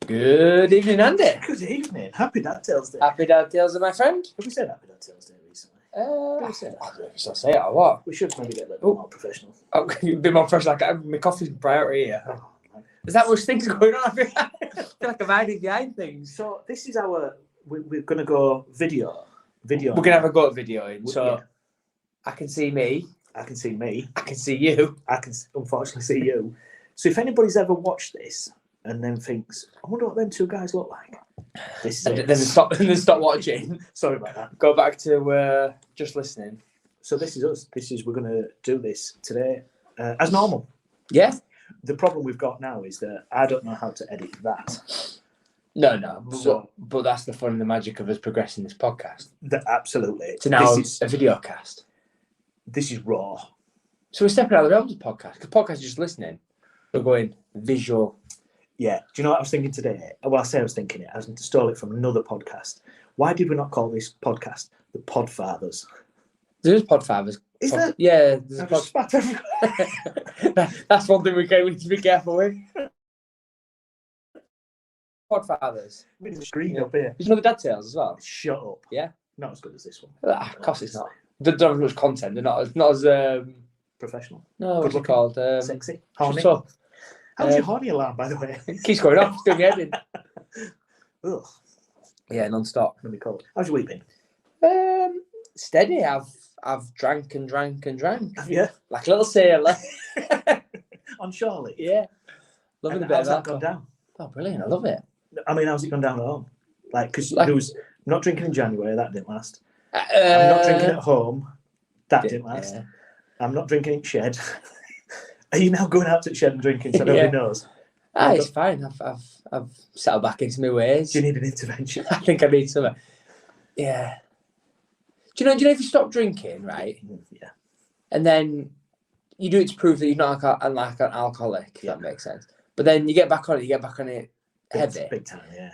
Good evening, Andy. Good evening. Happy Dad Tales Day. Happy Dad Tales Day, my friend. Have we said Happy Dad Tales Day recently? I don't know if I say it or what. We should maybe get a little bit more professional. Oh, a bit more professional. Like, my coffee's priority here. Oh, man. There's that much things going on. I feel like I'm hiding behind things. So this is our. We're going to go video. We're going to have a go at videoing. So Yeah. I can see me. I can see me. I can see you. I can unfortunately see you. So if anybody's ever watched this and then thinks, I wonder what them two guys look like. This is And it. then stop watching. Sorry about that. Go back to just listening. So this is us. We're going to do this today as normal. Yeah. The problem we've got now is that I don't know how to edit that. No. So- But that's the fun and the magic of us progressing this podcast. Absolutely. So now this is a video cast. raw. So we're stepping out of the realms of podcast. Because podcast is just listening. We're going visual. Yeah. Do you know what I was thinking today? Well, I say I was thinking it. I was going to steal it from another podcast. Why did we not call this podcast the Podfathers? There's Podfathers. Is there? Yeah. There's I've just spat everywhere. That's one thing we need to be careful with. Podfathers. We need a screen up here. Did you know the Dad Tales as well? Shut up. Yeah. Not as good as this one. Of course it's not. They don't have much content. They're not as Professional. no, what's it Good-looking. called? Sexy. Horny. So, How's your horny alarm, by the way? it keeps going off. It's doing my head in. Ugh. Yeah, non-stop. Let me call it. How's your week been? Steady. I've drank and drank and drank. Yeah. Like a little sailor. On Charlie. Yeah. Loving And a bit of how's that alcohol. gone down? Oh, brilliant. I love it. I mean, how's it gone down at home? Like, because Like- there was not drinking in January, that didn't last. I'm not drinking at home, that didn't last. Yeah. I'm not drinking in shed. Are you now going out to the shed and drinking so nobody Yeah. knows? It's fine. I've settled back into my ways. Do you need an intervention? I think I need some. Yeah. Do you know if you stop drinking, right, Yeah. and then you do it to prove that you're not like an alcoholic, if Yeah. that makes sense. But then you get back on it heavy. Big time, yeah.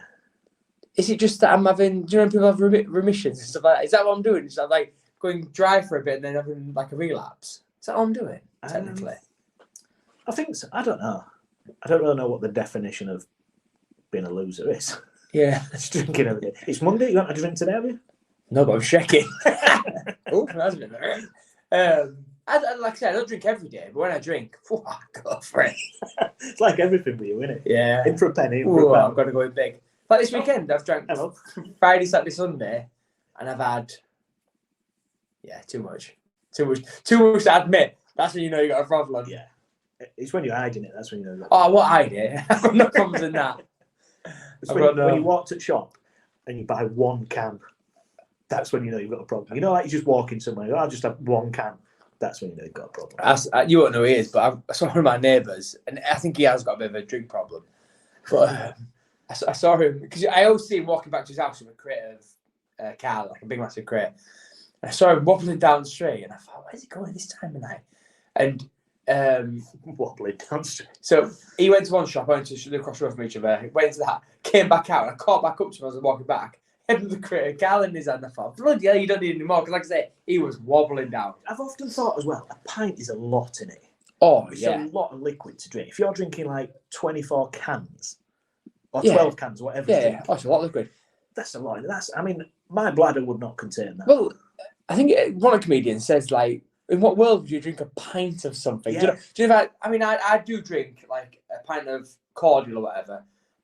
Is it just that I'm having? Do you know when people have remissions and stuff like that? Is that what I'm doing? Is that like going dry for a bit and then having like a relapse? Is that what I'm doing technically? I think so. I don't know. I don't really know what the definition of being a loser is. Yeah. Just drinking every day. It's Monday. You want to drink today, have you? No, but I'm shaking. Oh, that's a bit there. Like I said, I don't drink every day, but when I drink, I go for it. It's like everything with you, isn't it? Yeah. In for a penny, in for Ooh, a I'm pound. going to go in big. Like this weekend, I've drank Hello. Friday, Saturday, Sunday, and I've had, too much. Too much to admit. That's when you know you got a problem. Yeah. It's when you're hiding it. That's when you know. Oh, what I did. I've got no problems in that. It's I've when, got no- when you walk to the shop and you buy one can. That's when you know you've got a problem. You know, like you just walk in somewhere. I'll just have one can. That's when you know you've got a problem. You won't know who he is, but I saw one of my neighbours, and I think he has got a bit of a drink problem. But I saw him, because I always see him walking back to his house with a crate of car, like a big massive crate. And I saw him wobbling down the street, and I thought, where's he going this time of night? And Wobbling down the street. so he went to one shop, I went to across the road from each other, went into that, came back out, and I caught back up to him as I was walking back. Had the crate of car in his hand, and I thought, bloody hell, you don't need any more. Because like I say, he was wobbling down. I've often thought as well, a pint is a lot in it. Oh, It's yeah. a lot of liquid to drink. If you're drinking like 24 cans or Yeah. 12 cans, whatever, you Yeah, drink, oh, it's a lot of liquid. that's a lot. I mean, my bladder would not contain that. Well, I think one of the comedians says, like, in what world would you drink a pint of something? Yeah. Do you know if I do drink, like, a pint of cordial or whatever,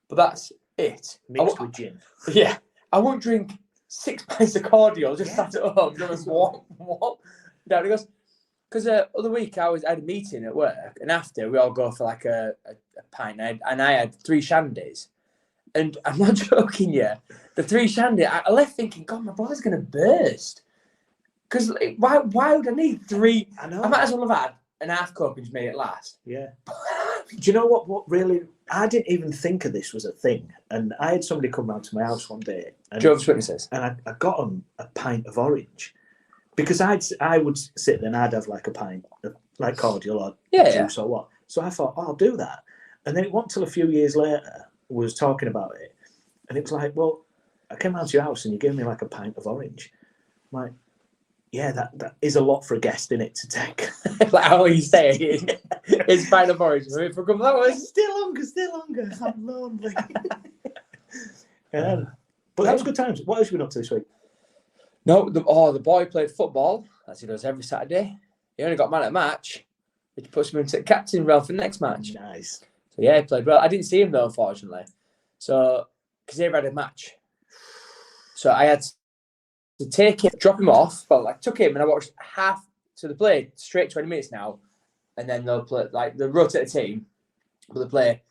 but that's it. Mixed with gin. Yeah. I won't drink 6 pints of cordial just Yeah. sat at home. Just what? Down he goes, because other week I had a meeting at work, and after we all go for like a pint, and I had 3 shandies. And I'm not joking, yeah. The 3 shandy, I left thinking, God, my body's going to burst. Because why would I need 3? I know. I might as well have had an half cup and just made it last. Yeah. Do you know what really... I didn't even think of this was a thing. And I had somebody come round to my house one day. And, Jehovah's Witnesses. and I got them a pint of orange. Because I would sit there and I'd have like a pint of like cordial or juice or what. So I thought, I'll do that. And then it wasn't until a few years later we was talking about it. And it was like, well, I came round to your house and you gave me like a pint of orange. I'm like, yeah, that is a lot for a guest in it to take. Like how you say it's pint of orange. For a couple of hours. Still longer. I'm lonely. But that was good times. What else have you been up to this week? No, the boy played football, as he does every Saturday. He only got man at a match, which puts him into the captain role for the next match. Nice. So yeah, he played well. I didn't see him though, unfortunately. So, because he had a match. So I had to take him, drop him off, but like took him and I watched half. So they play straight 20 minutes now, and then they'll play they rotate the team, but they play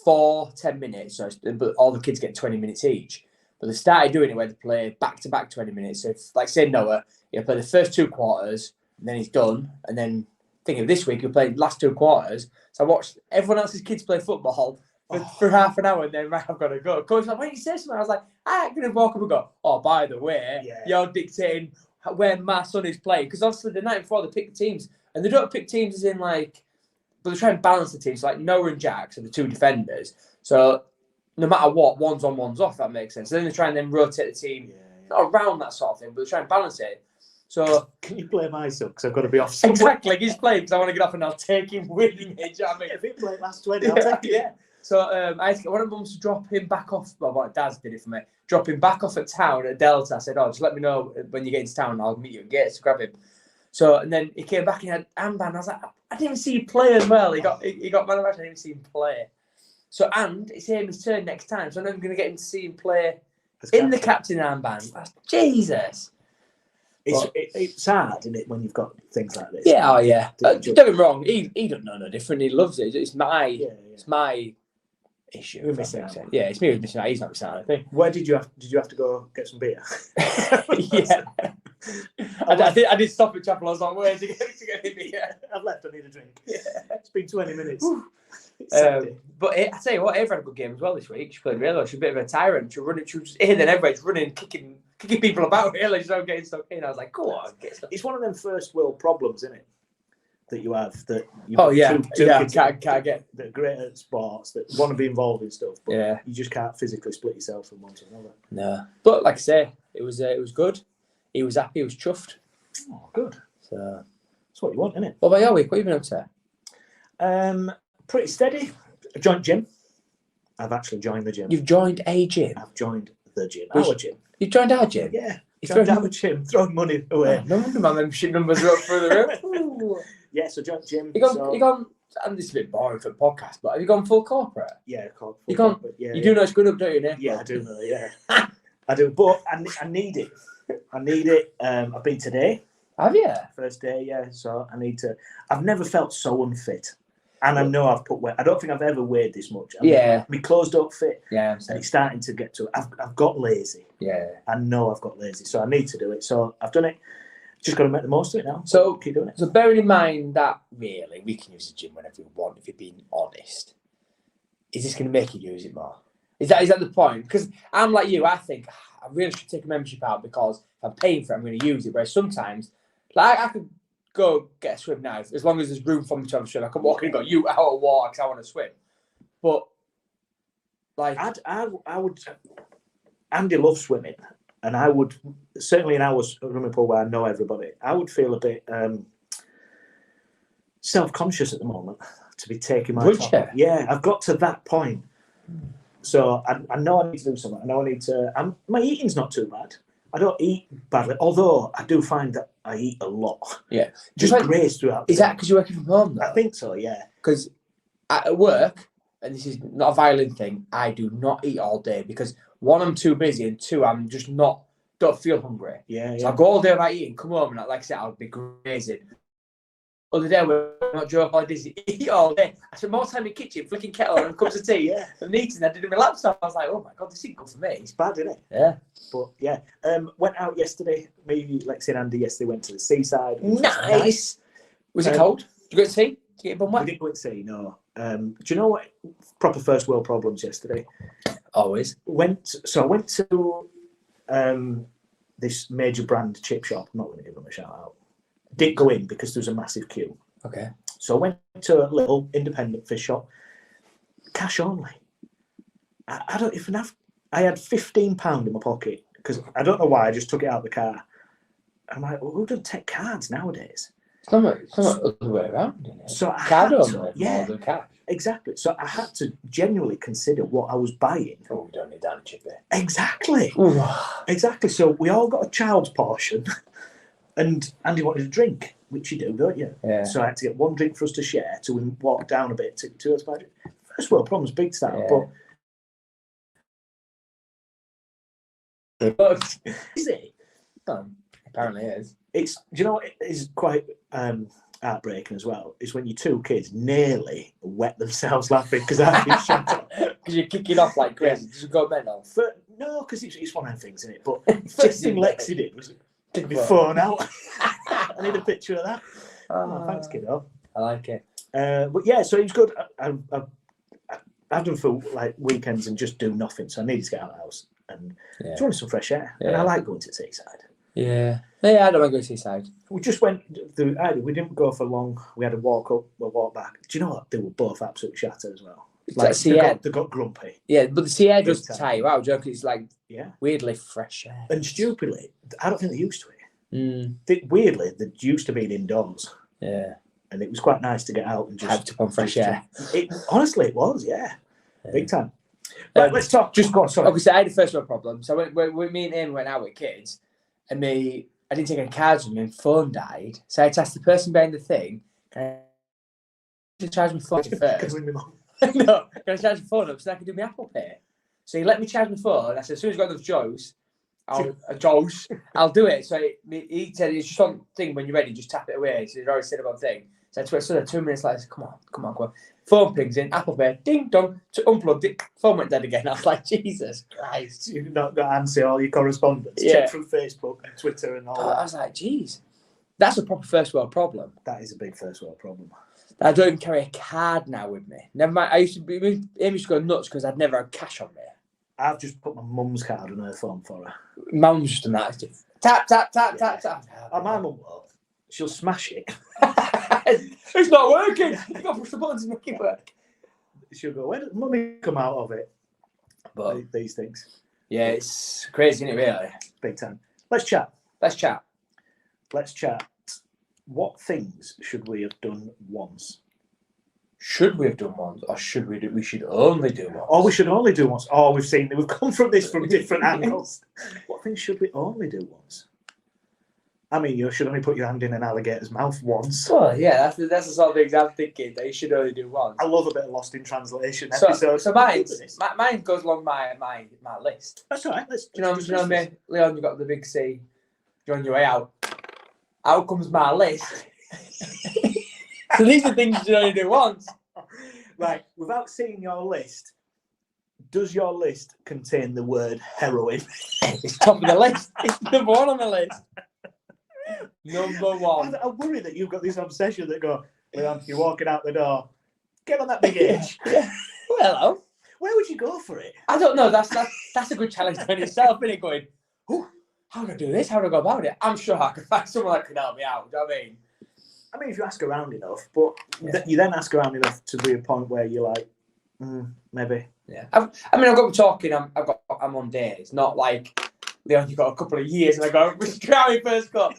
10 minutes. So but all the kids get 20 minutes each. But they started doing it where they play back to back 20 minutes. So if, like say Noah, he'll play the first 2 quarters, and then he's done, and then thinking of this week he'll play the last 2 quarters. So I watched everyone else's kids play football for half an hour, and then right, I've got to go. Coach was like, why didn't you say something? I was like, I'm going to walk up and go, oh, by the way, you're dictating where my son is playing. Because obviously the night before they pick the teams, and they don't pick teams as in like, but they try and balance the teams. So like Noah and Jack are the 2 defenders. So no matter what, one's on, one's off, that makes sense. So then they try and then rotate the team not around that sort of thing, but they try and balance it. So can you play my son? Because I've got to be off somewhere. Exactly, he's playing because I want to get off and I'll take him with me. Do you know what I mean? If he played last 20, I'll take him. Yeah. So I had to get one of them to drop him back off. Well, my dad's did it for me. Drop him back off at town at Delta. I said, oh, just let me know when you get into town. I'll meet you at gates to grab him. So and then he came back and he had armband. I was like, I didn't even see you play as well. He got man of the match. I didn't even see him play. So and it's Amy's turn next time. So I'm never going to get him to see him play in the captain armband. Jesus. It's hard, isn't it, when you've got things like this? Yeah, yeah. Don't get me wrong. He don't know no different. He loves it. It's my issue. We're missing out. Yeah, it's me who's missing out. He's not missing out, I think. Where did you have to go get some beer? Yeah. I did stop at Chapel. I was like, where to get a beer? I've left. I need a drink. Yeah. It's been 20 minutes. But I tell you what, Ava had a good game as well this week. She played really well. She's a bit of a tyrant. She was here, then everybody's running, kicking people about. Really, she's not getting stuck in. I was like, go on, get stuck. It's one of them first world problems, isn't it? That you have that. Two kids can't get that are great at sports that want to be involved in stuff, but you just can't physically split yourself from one to another. No, but like I say, it was good. He was happy. He was chuffed. Oh, good. So that's what you want, isn't it? What about your week? What have you been up to? Pretty steady. A joint gym. I've actually joined the gym. You've joined a gym? I've joined the gym. Our gym. You've joined our gym? Yeah. Joined our gym. Throwing money away. No wonder my membership numbers are up through the roof. Yeah, so joint gym. You gone, and this is a bit boring for a podcast, but have you gone full corporate? Yeah, full corporate. You do know it's good up, don't you, Nick? Yeah, I do know, yeah. I do, but I need it. I need it. I've been today. Have you? First day, yeah. So I need to. I've never felt so unfit. And I know I've put weight. I don't think I've ever weighed this much. My clothes don't fit. Yeah, and it's starting to get to it. I've got lazy. Yeah. I know I've got lazy, so I need to do it. So I've done it. Just got to make the most of it now. So keep doing it. So bearing in mind that really we can use the gym whenever we want, if you're being honest, is this going to make you use it more? Is that the point? Because I'm like you. I think I really should take a membership out because if I'm paying for it, I'm going to use it. Whereas sometimes, like I could go get a swim now as long as there's room for me to have a swim. I can walk in and go, you out of water because I want to swim. But like I would. Andy loves swimming, and I would certainly in our swimming pool where I know everybody. I would feel a bit self-conscious at the moment to be taking my top off. Yeah, I've got to that point. So I know I need to do something. I know I need to. My eating's not too bad. I don't eat badly, although I do find that I eat a lot. Yeah. Just like, graze throughout the day. Is that because you're working from home, though? I think so, yeah. Because at work, and this is not a violent thing, I do not eat all day because, one, I'm too busy, and two, I'm just don't feel hungry. Yeah, So I go all day without eating, come home, and like I said, I'll be grazing. Other day, we're not joking, I did eat all day. I spent more time in the kitchen, flicking kettle and cups of tea, and eating. I did it on my laptop. I was like, oh my God, this isn't good for me. It's bad, isn't it? Yeah. But yeah, went out yesterday. Me, Lexi and Andy yesterday went to the seaside. Nice. Was it cold? Did you go to sea? Did you get your bum wet? We didn't go to sea, no. Do you know what? Proper first world problems yesterday. Always. I went to this major brand chip shop. I'm not going to give them a shout out. Didn't go in because there was a massive queue. Okay. So I went to a little independent fish shop, cash only. I don't even have. I had £15 in my pocket because I don't know why. I just took it out of the car. I'm like, well, who doesn't take cards nowadays? It's not the other way around, is it? So I Card had only, to, more than cash. exactly. So I had to genuinely consider what I was buying. Oh, we don't need that chippy. Exactly. Ooh. Exactly. So we all got a child's portion, and Andy wanted a drink, which you do, don't you? Yeah. So I had to get one drink for us to share to walk down a bit to us. First world problems, big style, but is it? Apparently it is. It's, do you know what is quite heartbreaking as well? Is when your two kids nearly wet themselves laughing because I've been shut up. Because you're kicking off like crazy. Did you go mental? No, because it's one of them things, isn't it? But first thing Lexi did was take my phone out. I need a picture of that. Oh, thanks, kiddo. I like it. But yeah, so it was good. I've done for like weekends and just do nothing, so I needed to get out of the house and just wanted some fresh air. And I like going to seaside. Yeah, I don't want to go to seaside. We just went through. We didn't go for long. We had a walk up, a walk back. Do you know what? They were both absolutely shattered as well. Like they got grumpy. Yeah, but the sea air does tire you out. Joke, it's like weirdly fresh air. And stupidly, I don't think they're used to it. Weirdly, they're used to being indoors. Yeah. And it was quite nice to get out and just hyped up on fresh air. Honestly, it was, big time. But let's talk. Just go on. Sorry. Obviously, I had a first world problem. So when me and him went out with kids, and I didn't take any cards with me, and phone died. So I had to ask the person behind the thing, can I charge my phone first? No, can I charge my phone up so I can do my Apple Pay? So he let me charge my phone. I said, as soon as I've got enough juice, I'll do it. So he said, it's just one thing, when you're ready, just tap it away. So he'd already said about thing. So I took 2 minutes later, I said, come on. Phone pings in, Apple Pay, ding dong, unplugged it, phone went dead again. I was like, Jesus Christ. You've not got to answer all your correspondence. Check from Facebook and Twitter and all that. I was like, geez. That's a proper first world problem. That is a big first world problem. I don't even carry a card now with me. Never mind, Amy used to go nuts because I'd never had cash on me. I've just put my mum's card on her phone for her. Mum's just done that. Tap, tap, tap, tap, tap. Oh, my mum will. She'll smash it. It's not working. You've got to push the buttons to make it work. She'll go, where does mummy come out of it? But these things. Yeah, it's crazy, isn't it, really? Big time. Let's chat. What things should we have done once? Should we have done once, or should we should only do once? Oh, we should only do once. Oh, we've come from this from different angles. What things should we only do once? I mean, you should only put your hand in an alligator's mouth once. Oh, yeah, that's the sort of things I'm thinking, that you should only do once. I love a bit of Lost in Translation episode. So mine goes along my list. That's all right. Do you know what I mean? Leon, you got the big C. You're on your way out. Out comes my list. So these are things you should only do once. Right, without seeing your list, does your list contain the word heroin? It's top of the list. It's number one on the list. Number one. I worry that you've got this obsession that Leon, you're walking out the door, get on that big edge. Yeah. Well, hello. Where would you go for it? I don't know. That's a good challenge in itself, isn't it? Going, how do I do this? How do I go about it? I'm sure I could find someone that could help me out. Do you know what I mean? I mean, if you ask around enough, but you then ask around enough to be a point where you're like, maybe. Yeah. I've got talking. I'm on days, not like Leon. You've got a couple of years, and I go, try me first cut.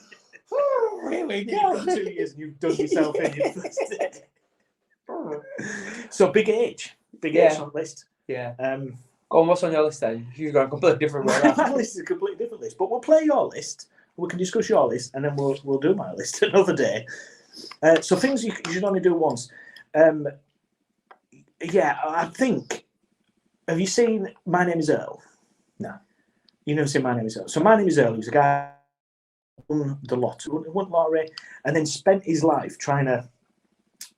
Oh, here we go. You've got 2 years, and you've done yourself in your first day. So big age on the list. Yeah. Go on, what's on your list then? You've got a completely different one. My list is a completely different list, but we'll play your list. We can discuss your list, and then we'll do my list another day. So things you should only do once. I think. Have you seen My Name Is Earl? No. You've never seen My Name Is Earl. So My Name Is Earl. He was a guy who won the lottery, won lottery, and then spent his life trying to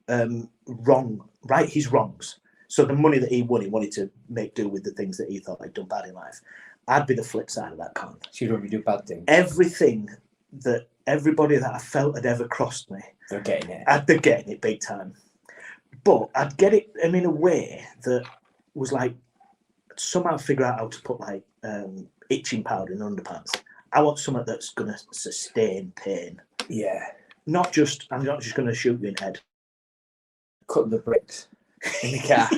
right his wrongs. So the money that he won, he wanted to make do with the things that he thought he'd done bad in life. I'd be the flip side of that coin. So you'd only do bad things. Everything that everybody that I felt had ever crossed me, they're getting it. They're getting it big time. But I'd get it in a way that was like somehow figure out how to put like itching powder in underpants. I want something that's going to sustain pain. Yeah. I'm not just going to shoot you in the head. Cut the bricks in the car.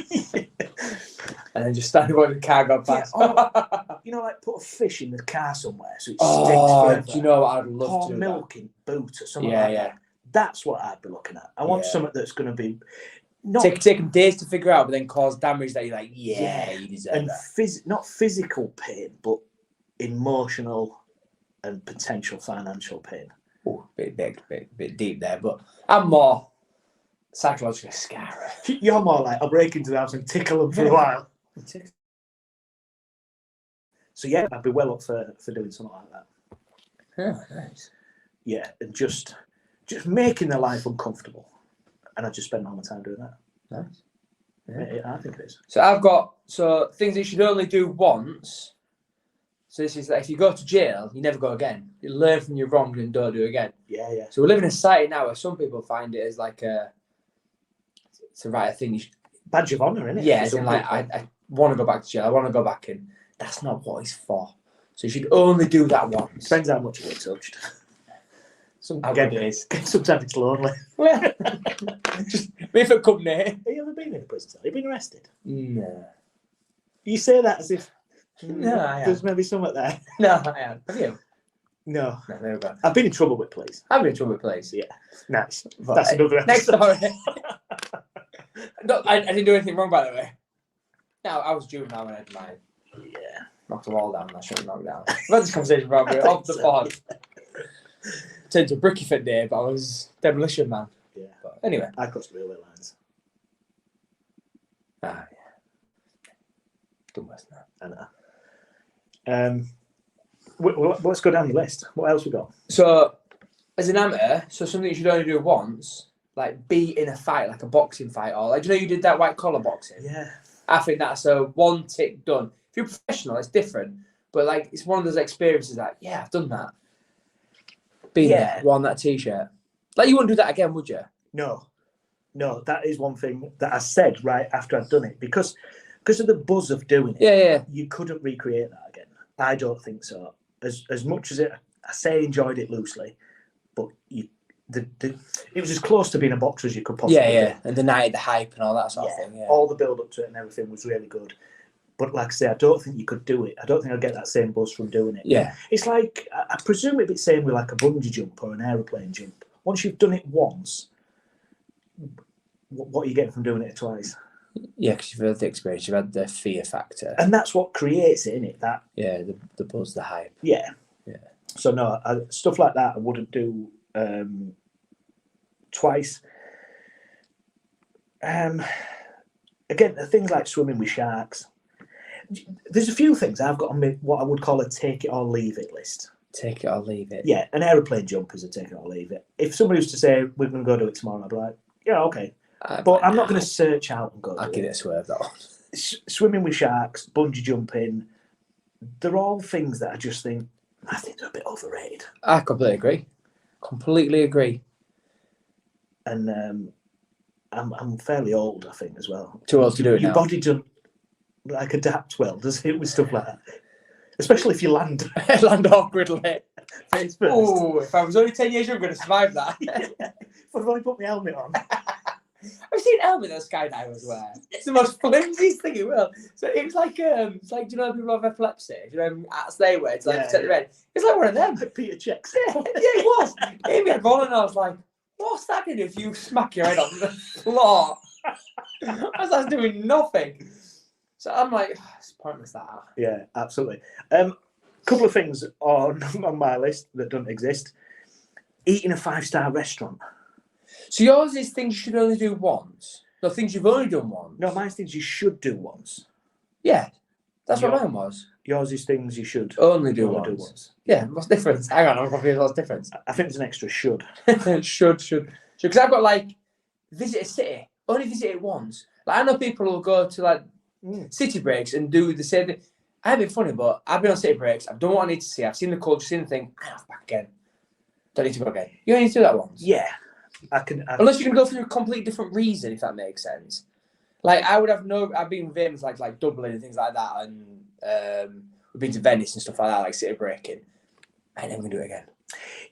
And then just stand by the car go past. Like put a fish in the car somewhere so it sticks forever. Do you know what I'd love to do? Milk in boot or something like that. That's what I'd be looking at. I want something that's going to be take them days to figure out, but then cause damage that you're like, you deserve that. Not physical pain, but emotional and potential financial pain. Oh, bit deep there, but I'm more psychologically scared. You're more like, I'll break into the house and tickle them for a while. So yeah, I'd be well up for doing something like that. Oh, nice. Yeah, and just making their life uncomfortable, and I just spend all my time doing that. Nice. Yeah. I think it is. So I've got things that you should only do once. So this is like, if you go to jail, you never go again. You learn from your wrongs and don't do it again. Yeah. So we live in a society now where some people find it as like it's a right thing. Badge of honour, isn't it? Yeah, as in like I want to go back to jail. I want to go back in. That's not what it's for. So you should only do that once. Depends how much you get touched. Sometimes it's lonely. Just me for company. Have you ever been in a prison cell? Have you been arrested? No. You say that as if there's maybe something there. No, I haven't. Have you? No. No, there we go. I've been in trouble with police. I've been in trouble with police. Yeah. Nice. But that's another episode. Next story. No, I didn't do anything wrong, by the way. No, I was juvenile when I had mine. Yeah. Knocked the wall down and I shut it knocked down. I've had this conversation probably off the pod. Turned to a bricky fit day, but I was demolition man. Yeah. But anyway. I crossed the railway lines. Ah, yeah. Done worse now. I know. Let's go down the list. What else we got? So, as an amateur, something you should only do once, like be in a fight, like a boxing fight, or like, do you know you did that white collar boxing? Yeah. I think that's a one tick done. If you're professional, it's different. But like, it's one of those experiences that, yeah, I've done that. Been there, worn that t-shirt. Like, you wouldn't do that again, would you? No, that is one thing that I said right after I'd done it because of the buzz of doing it. Yeah. You couldn't recreate that again. I don't think so. As much as I say enjoyed it loosely, but it was as close to being a boxer as you could possibly do. And the night, the hype and all that sort of thing. Yeah. All the build up to it and everything was really good. But like I say, I don't think you could do it. I don't think I'd get that same buzz from doing it. Yeah. It's like, I presume it'd be the same with like a bungee jump or an aeroplane jump. Once you've done it once, what are you getting from doing it twice? Yeah, because you've had the experience, you've had the fear factor. And that's what creates it, innit? That. Yeah, the buzz, the hype. Yeah. So no, stuff like that I wouldn't do twice. Again, things like swimming with sharks. There's a few things I've got on what I would call a take it or leave it list. Take it or leave it. Yeah, an aeroplane jump is a take it or leave it. If somebody was to say we're going to go do it tomorrow, I'd be like, yeah, okay. But I'm not going to search out and go. I'll give it a swerve, that one. Swimming with sharks, bungee jumping, they're all things that I just think, I think they're a bit overrated. I completely agree. Completely agree. And I'm fairly old, I think, as well. Too old to do it now. Your body doesn't like adapt well, does it, with stuff like that? Especially if you land. Land awkwardly. Face first. Oh, if I was only 10 years younger, I'm going to survive that. If I'd only put my helmet on. I've seen helmet that skydivers wear. It's the most flimsiest thing in the world. So it's like, do you know people have epilepsy? Do you know hats they wear to protect their head? It's like one of them. Peter checks. Yeah, it was. Amy had one and I was like, what's that going to do if you smack your head on the floor? I was like, doing nothing. So I'm like, it's pointless that. Yeah, absolutely. Couple of things on my list that don't exist. Eating a 5-star restaurant. So yours is things you should only do once. No, things you've only done once. No, mine's things you should do once. Yeah, that's what mine was. Yours is things you should only do once. Yeah, what's the difference? Hang on, I'm confused. What's the difference? I think there's an extra should. should. Because I've got like, visit a city. Only visit it once. Like, I know people will go to like city breaks and do the same thing. I've been funny, but I've been on city breaks. I've done what I need to see. I've seen the culture, seen the thing. I'm back again. Don't need to go again. You only need to do that once. Yeah. Unless you can go for a completely different reason, if that makes sense. Like, I've been with him like Dublin and things like that, and we've been to Venice and stuff like that, like city breaking. I ain't never gonna do it again.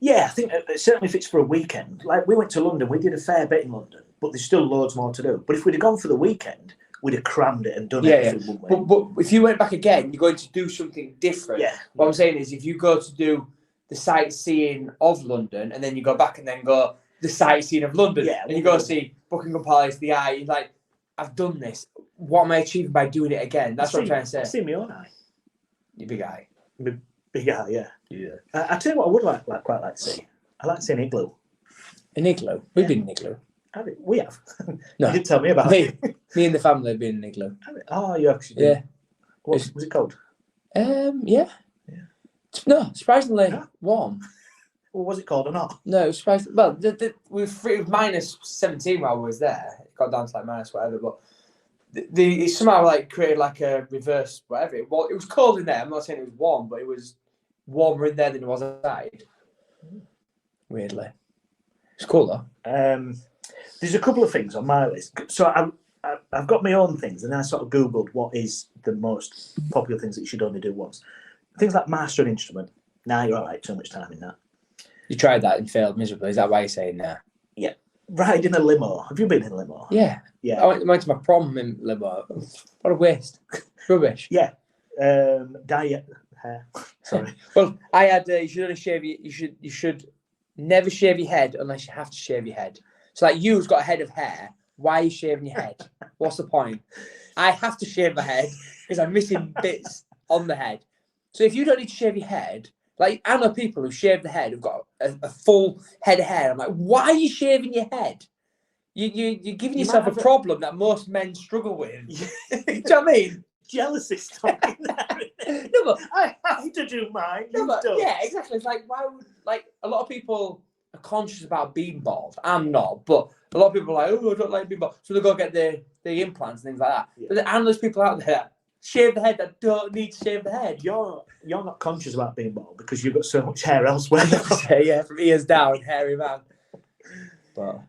Yeah, I think certainly if it's for a weekend. Like, we went to London, we did a fair bit in London, but there's still loads more to do. But if we'd have gone for the weekend, we'd have crammed it and done everything, wouldn't we? But if you went back again, you're going to do something different. Yeah. What I'm saying is, if you go to do the sightseeing of London and then you go back and then go the sightseeing of London. Yeah, and you go see Buckingham Palace, the Eye. You're like, I've done this. What am I achieving by doing it again? That's what I'm trying to say. I've seen my own eye. You big eye. Big eye, yeah. Yeah. I tell you what, I would quite like to see. I like to see an igloo. An igloo? We've been in an igloo. We have. No. You didn't tell me about it. Me and the family have been in an igloo. Oh, you actually did? Yeah. Was it cold? Yeah. No, surprisingly warm. Well, was it cold or not? No, it was surprisingly... Well, we were minus 17 while we was there. It got down to like minus whatever, but it somehow like created like a reverse whatever. It was cold in there. I'm not saying it was warm, but it was warmer in there than it was outside. Weirdly. It's cool though. There's a couple of things on my list. So I've got my own things, and I sort of Googled what is the most popular things that you should only do once. Things like master an instrument. Nah, you're all right. Too much time in that. You tried that and failed miserably. Is that why you're saying that? Yeah. Riding a limo. Have you been in a limo? Yeah. Yeah. I went to my prom in limo. What a waste. Rubbish. Yeah. Diet hair. Sorry. Well, I had. You should only shave. You should never shave your head unless you have to shave your head. So like you've got a head of hair. Why are you shaving your head? What's the point? I have to shave my head because I'm missing bits on the head. So if you don't need to shave your head, like I know people who shave the head who've got a full head of hair. I'm like, why are you shaving your head? You're giving yourself a problem that most men struggle with. Do you know what I mean? Jealousy stuff in there. No, but I have to do mine. Yeah, exactly. It's like why would a lot of people are conscious about being bald. I'm not, but a lot of people are like, oh, I don't like being bald, so they go get the implants and things like that. Yeah. But there's people out there shave the head that don't need to shave the head. You're not conscious about being bald because you've got so much hair elsewhere. Yeah, from ears down, hairy man. But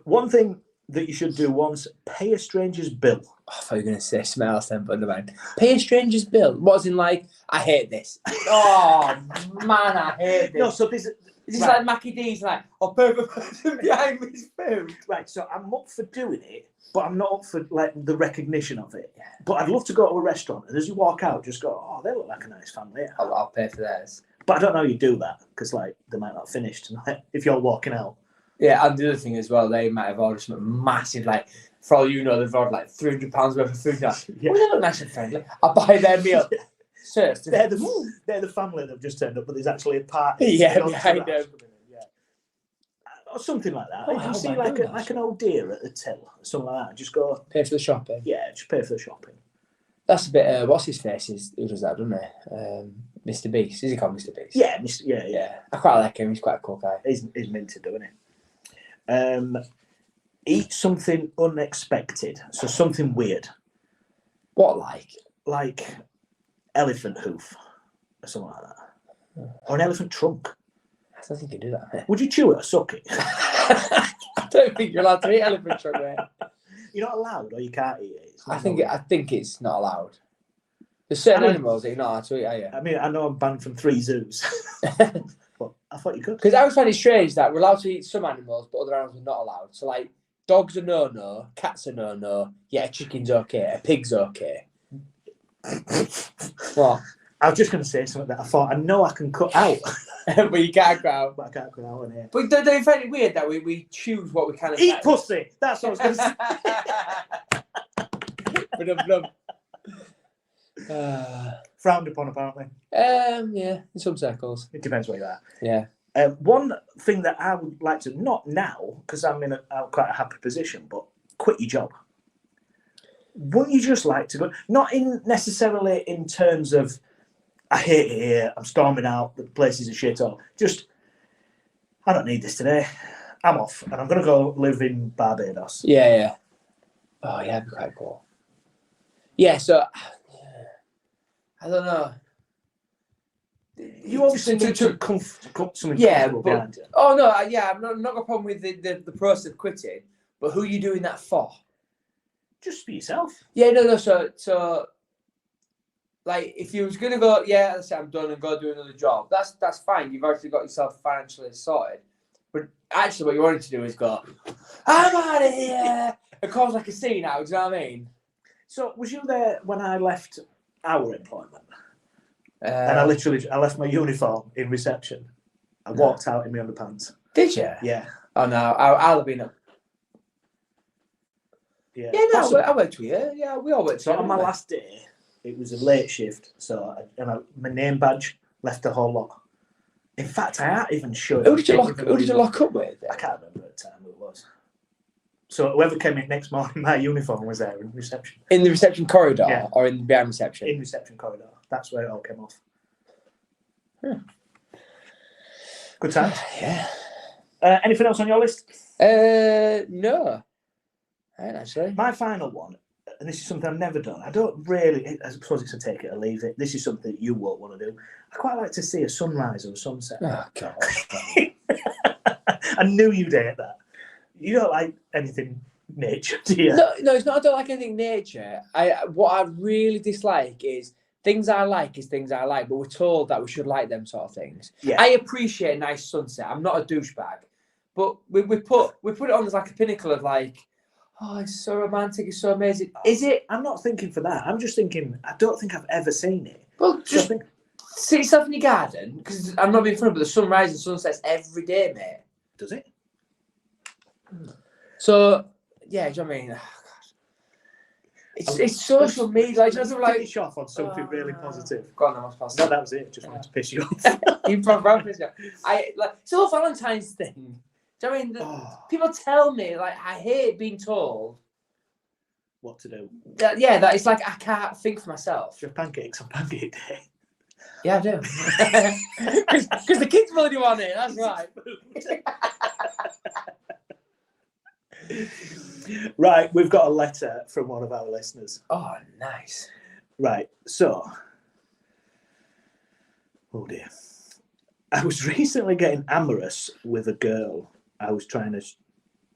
one thing that you should do once: pay a stranger's bill. Oh, I thought you were going to say smell them, but never mind. Pay a stranger's bill. What's in like? I hate this. Oh man, I hate this. No, so this. Is this like Mackie D's like, I'll pay the person behind me's food? Right, so I'm up for doing it, but I'm not up for like the recognition of it. Yeah. But I'd love to go to a restaurant and as you walk out, just go, oh, they look like a nice family. I'll pay for theirs. But I don't know you do that because like they might not finish tonight if you're walking out. Yeah, and the other thing as well, they might have ordered something massive, like for all you know, they've ordered like £300 worth of food. Now. Yeah. Well, they look nice and friendly. I'll buy their meal. Yeah. So they're the family that have just turned up, but there's actually a party. Yeah, behind them. Or something like that. If you see like an old deer at the till, or something like that, just go pay for the shopping. Yeah, just pay for the shopping. That's a bit. What's his face? Who does that, doesn't he? Mr. Beast. Is he called Mr. Beast? Yeah, yeah. I quite like him. He's quite a cool guy. He's minted, isn't he? Eat something unexpected, so something weird. What like? Like elephant hoof, or something like that, or an elephant trunk. I don't think you do that. Would you chew it or suck it? I don't think you're allowed to eat elephant trunk, mate. You're not allowed, or you can't eat it. I think it's not allowed. There's certain animals that you're not allowed to eat, are you? I mean, I know I'm banned from 3 zoos, but I thought you could. Because I always find it strange that we're allowed to eat some animals, but other animals are not allowed. So, like, dogs are no-no, cats are no-no, yeah, a chicken's okay, a pig's okay. What? I was just going to say something that I thought I know I can cut out. But you can't cut out. But I can't cut out on here. But don't you find it weird that we choose what we kind of eat pussy? That's what I was going to say. Frowned upon, apparently. Yeah, in some circles. It depends where you're at. Yeah. One thing that I would like to, not now, because I'm in quite a happy position, but quit your job. Wouldn't you just like to go? Not necessarily in terms of, I hate it here, I'm storming out, the place is a shithole. Just, I don't need this today. I'm off, and I'm going to go live in Barbados. Yeah. Oh, yeah, that'd be quite cool. Yeah, so, I don't know. You obviously need to cut something comfortable behind you. Oh, no, I'm not got a problem with the process of quitting, but who are you doing that for? Just for yourself. Yeah, no, so like, if you was going to go, yeah, let's say I'm done and go do another job, that's fine. You've actually got yourself financially sorted. But actually what you wanted to do is go, I'm out of here, and cause like a scene out, do you know what I mean? So, was you there when I left our employment? And I left my uniform in reception. I walked out in my underpants. Did you? Yeah. Oh no, I'll have been up. Yeah, Yeah, no, I worked with you. Yeah, we all worked so together. on my last day, it was a late shift, so my name badge left the whole lot. In fact, I aren't even sure. Who did you lock up with? I can't remember at the time who it was. So whoever came in next morning, my uniform was there in reception. In the reception corridor or in behind reception? In reception corridor. That's where it all came off. Good times. Yeah. Anything else on your list? No. I ain't actually. My final one, and this is something I've never done. I don't really, I suppose it's a take it or leave it. This is something that you won't want to do. I quite like to see a sunrise or a sunset. Oh, God. I knew you'd hate that. You don't like anything nature, do you? No, it's not. I don't like anything nature. What I really dislike is things I like is things I like, but we're told that we should like them sort of things. Yeah. I appreciate a nice sunset. I'm not a douchebag, but we put it on as like a pinnacle of like, oh, it's so romantic, it's so amazing. Is it? I'm not thinking for that. I'm just thinking, I don't think I've ever seen it. Well, just sit yourself in your garden, because I'm not being funny, but the sunrise and sunsets every day, mate. Does it? So, yeah, do you know what I mean? Oh, God. It's social media. Like, just like finish off on something really positive. Go on, I was No, that was it. Just wanted to piss you off. You probably piss me off. It's all Valentine's thing. Do you know what I mean? People tell me, like, I hate being told what to do. That it's like I can't think for myself. Do you have pancakes on pancake day? Yeah, I do. Because the kids really want it. That's right. Right, we've got a letter from one of our listeners. Oh, nice. Right, so, oh dear. I was recently getting amorous with a girl I was trying to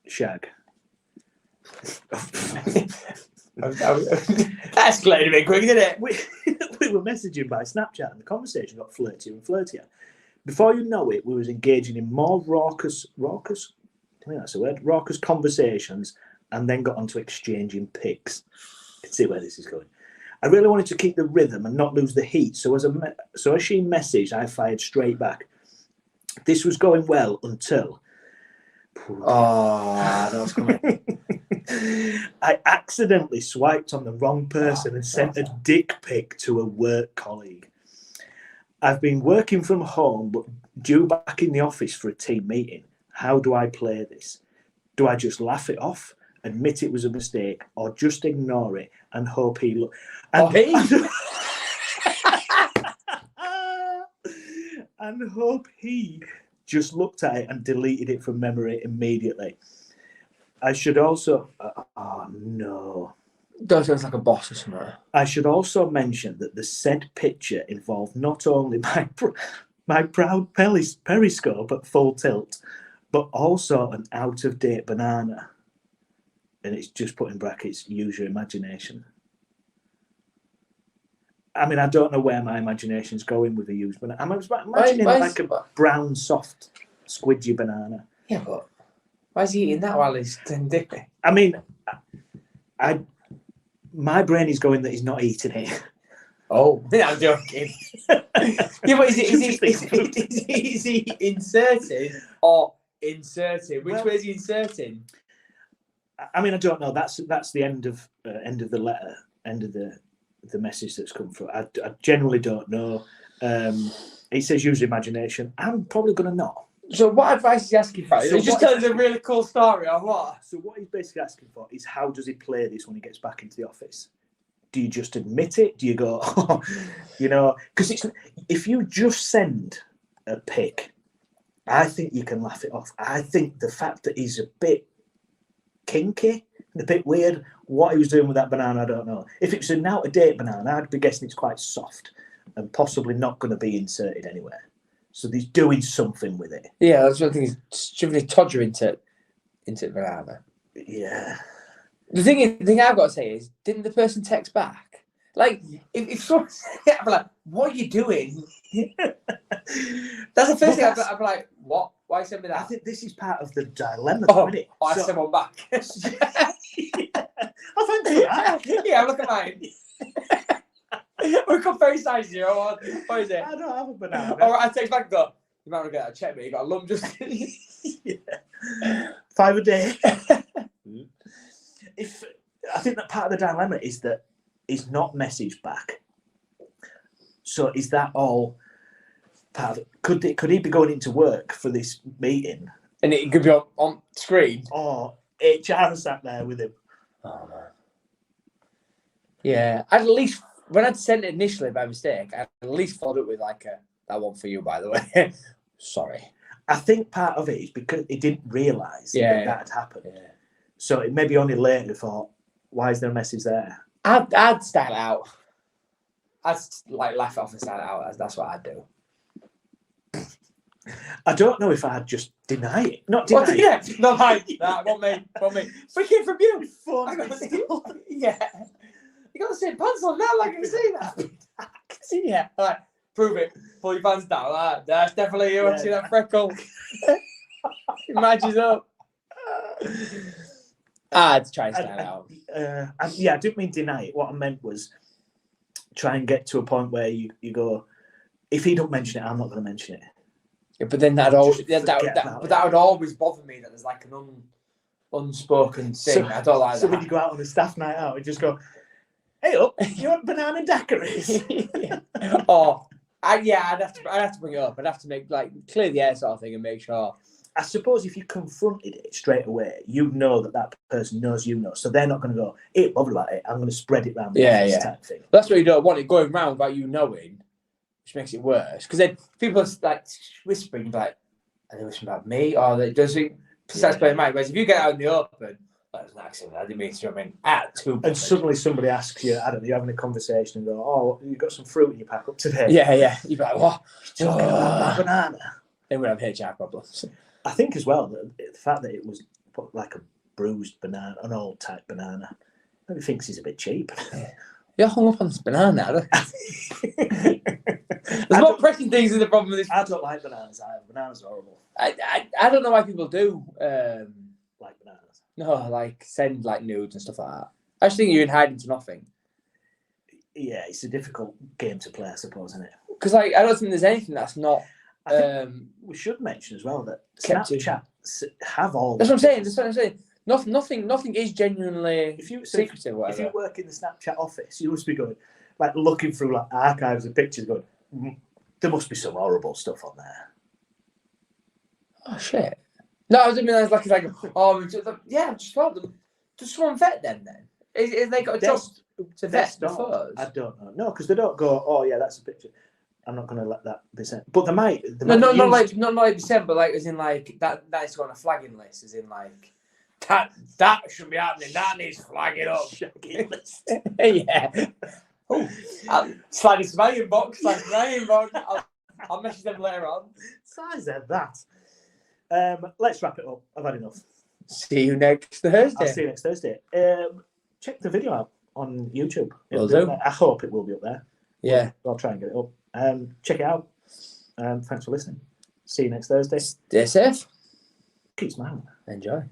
shag. That escalated a bit quick, didn't it? We were messaging by Snapchat and the conversation got flirtier and flirtier. Before you know it, we was engaging in more raucous, I think that's the word, raucous conversations, and then got onto exchanging pics. You can see where this is going. I really wanted to keep the rhythm and not lose the heat, so as she messaged, I fired straight back. This was going well until... Oh, that was coming. I accidentally swiped on the wrong person and sent a dick pic to a work colleague. I've been working from home, but due back in the office for a team meeting. How do I play this? Do I just laugh it off, admit it was a mistake, or just ignore it and hope he and hope he just looked at it and deleted it from memory immediately? I should also... oh, no. That sounds like a boss or something. I should also mention that the said picture involved not only my proud periscope at full tilt, but also an out-of-date banana. And it's just put in brackets, use your imagination. I mean, I don't know where my imagination's going with the used banana. I'm imagining like a brown, soft, squidgy banana. Yeah, but why is he eating that while he's dick? I mean, my brain is going that he's not eating it. Oh, I'm joking. Yeah, but is he inserting or inserting? Which way is he inserting? I mean, I don't know. That's the end of the letter, end of the message that's come through. I generally don't know. It says use imagination. I'm probably going to not. So what advice is he asking for? So he's just telling us a really cool story or what? So what he's basically asking for is how does he play this when he gets back into the office? Do you just admit it? Do you go, oh, you know, because if you just send a pic, I think you can laugh it off. I think the fact that he's a bit kinky and a bit weird, what he was doing with that banana, I don't know. If it's an out-of-date banana, I'd be guessing it's quite soft and possibly not going to be inserted anywhere. So he's doing something with it. Yeah, that's what I think. He's shoving a todger into the banana. Yeah. The thing I've got to say is, didn't the person text back? Like, if someone said, I'd be like, what are you doing? That's the first thing I'd be like, what? Why send me that? I think this is part of the dilemma, isn't it? I sent one back. Oh, thank you. Yeah, look at mine. We've got face size, you know. What is it? I don't have a banana. All right, I text back and go, you might want to get a check, mate. You got a lump just... Yeah. 5 a day. If I think that part of the dilemma is that he's not messaged back. So is that all part of it? Could he be going into work for this meeting? And it could be on screen? Or HR sat there with him? Oh, man. Yeah. At least, when I'd sent it initially by mistake, I'd at least followed it with like that one for you, by the way. Sorry. I think part of it is because he didn't realise that had happened. Yeah. So it maybe only later thought, why is there a message there? I'd style it out. I'd like laugh it off and style it out. That's what I'd do. I don't know if I'd just deny it. Not deny it. Yeah, no, nah, want me. Freaking from you. Yeah. You got the same pants on now, like I can see that. I can see it. Like, prove it. Pull your pants down. Like, that's definitely you. I see that freckle. It matches up. I'd try and stand out. I didn't mean deny it. What I meant was try and get to a point where you go, if he don't mention it, I'm not going to mention it. Yeah, but then that would always bother me that there's like an unspoken thing. I don't like that. So when you go out on a staff night out, you just go, hey up, you want banana daiquiris? I'd have to bring it up. I'd have to make clear the air sort of thing and make sure. I suppose if you confronted it straight away, you know that person knows you know, so they're not going to go, hey, bother about it. I'm going to spread it around the office type thing. That's what you don't want it going round without you knowing, which makes it worse. Because then people are like whispering, like, are they whispering about me? Or they does it starts playing mind. Whereas if you get out in the open, that was an accident. I didn't mean to. I mean, and suddenly somebody asks you, I don't know, you're having a conversation and go, oh, you got some fruit in your pack up today? Yeah. You're like, what? You're talking about that banana. Then we'll have HR problems. I think as well that the fact that it was like a bruised banana, an old type banana, maybe thinks he's a bit cheap. You're hung up on this banana. There's more pressing things in the problem with this. I don't like bananas. Bananas are horrible. I don't know why people do like bananas. No, like send like nudes and stuff like that. I just think you're in hiding to nothing. Yeah, it's a difficult game to play, I suppose, isn't it? Because I don't think there's anything that's not. We should mention as well that Snapchat have all. That's what I'm saying. Nothing is genuinely secretive. If you work in the Snapchat office, you must be going like looking through like archives of pictures, going, there must be some horrible stuff on there. Oh shit! No, I was mean like just thought them. Does someone vet them then? Is they got a job to vet the photos? I don't know. No, because they don't go. Oh yeah, that's a picture. I'm not going to let that be sent. But they might. Not like be sent, but like as in like that is on a flagging list. As in like that shouldn't be happening. That needs flagging up. Flagging list. Yeah. Oh, slide into my inbox. I'll message them later on. Size of that. Let's wrap it up. I've had enough. See you next Thursday. I'll see you next Thursday. Check the video out on YouTube. Will do. I hope it will be up there. Yeah. I'll try and get it up. Check it out. Thanks for listening. See you next Thursday. Stay safe. Keep smiling. Enjoy.